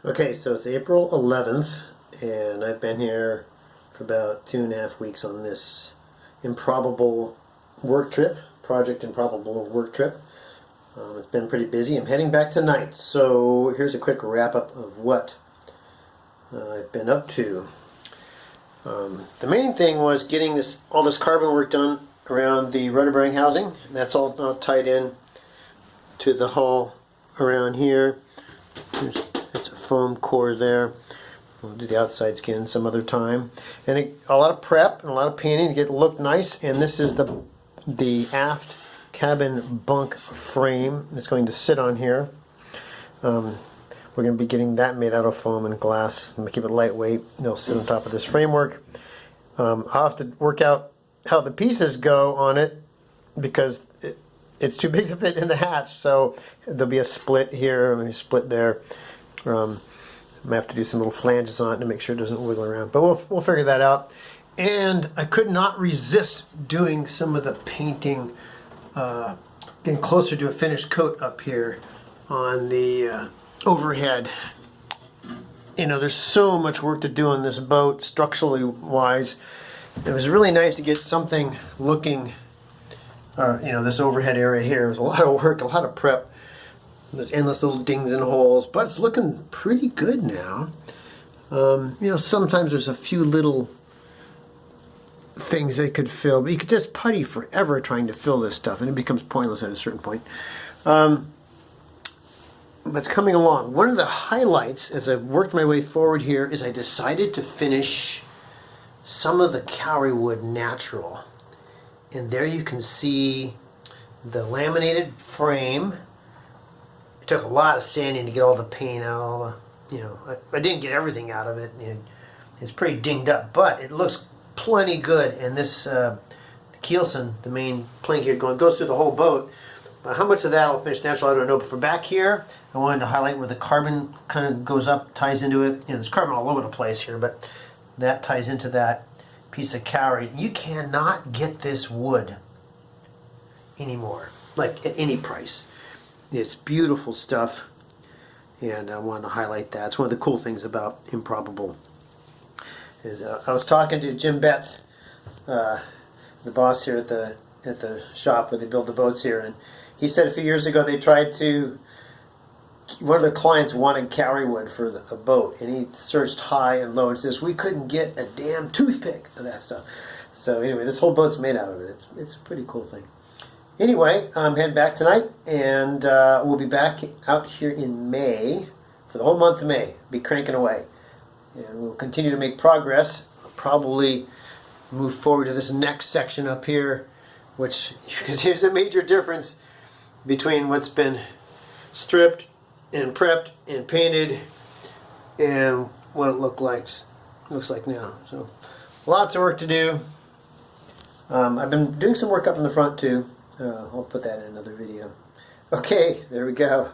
Okay, so it's April 11th, and I've been here for about 2.5 weeks on this Improbable work trip, Project Improbable work trip. It's been pretty busy. I'm heading back tonight, so here's a quick wrap-up of what I've been up to. The main thing was getting all this carbon work done around the rudder bearing housing. That's all now tied in to the hull around here. It's a foam core there. We'll do the outside skin some other time. And a lot of prep and a lot of painting to get it look nice. And this is the aft cabin bunk frame that's going to sit on here. We're going to be getting that made out of foam and glass. I'm going to keep it lightweight. They'll sit on top of this framework. I'll have to work out how the pieces go on it because it's too big to fit in the hatch. So there'll be a split here and a split there. I might have to do some little flanges on it to make sure it doesn't wiggle around. But we'll figure that out. And I could not resist doing some of the painting, getting closer to a finished coat up here on the overhead. You know, there's so much work to do on this boat, structurally wise. It was really nice to get something looking, you know, this overhead area here. It was a lot of work, a lot of prep. There's endless little dings and holes, but it's looking pretty good now. You know, sometimes there's a few little things they could fill, but you could just putty forever trying to fill this stuff, and it becomes pointless at a certain point. But it's coming along. One of the highlights as I've worked my way forward here is I decided to finish some of the Cowrie wood natural. And there you can see the laminated frame. It took a lot of sanding to get all the paint out, all the, you know, I didn't get everything out of it. It's pretty dinged up, but it looks plenty good. And this keelson, the main plank here, goes through the whole boat. How much of that will finish natural, I don't know. But for back here, I wanted to highlight where the carbon kind of goes up, ties into it. You know, there's carbon all over the place here, but that ties into that piece of Cowrie. You cannot get this wood anymore, like at any price. It's beautiful stuff, and I wanted to highlight that. It's one of the cool things about Improbable. I was talking to Jim Betts, the boss here at the shop where they build the boats here, and he said a few years ago they tried to. One of the clients wanted Cowrie wood for a boat, and he searched high and low and says we couldn't get a damn toothpick of that stuff. So anyway, this whole boat's made out of it. It's a pretty cool thing. Anyway, I'm heading back tonight, and we'll be back out here in May for the whole month of May. Be cranking away, and we'll continue to make progress. I'll probably move forward to this next section up here, which because here's a major difference between what's been stripped and prepped and painted and what it looks like now. So lots of work to do. I've been doing some work up in the front too. I'll put that in another video. Okay, there we go.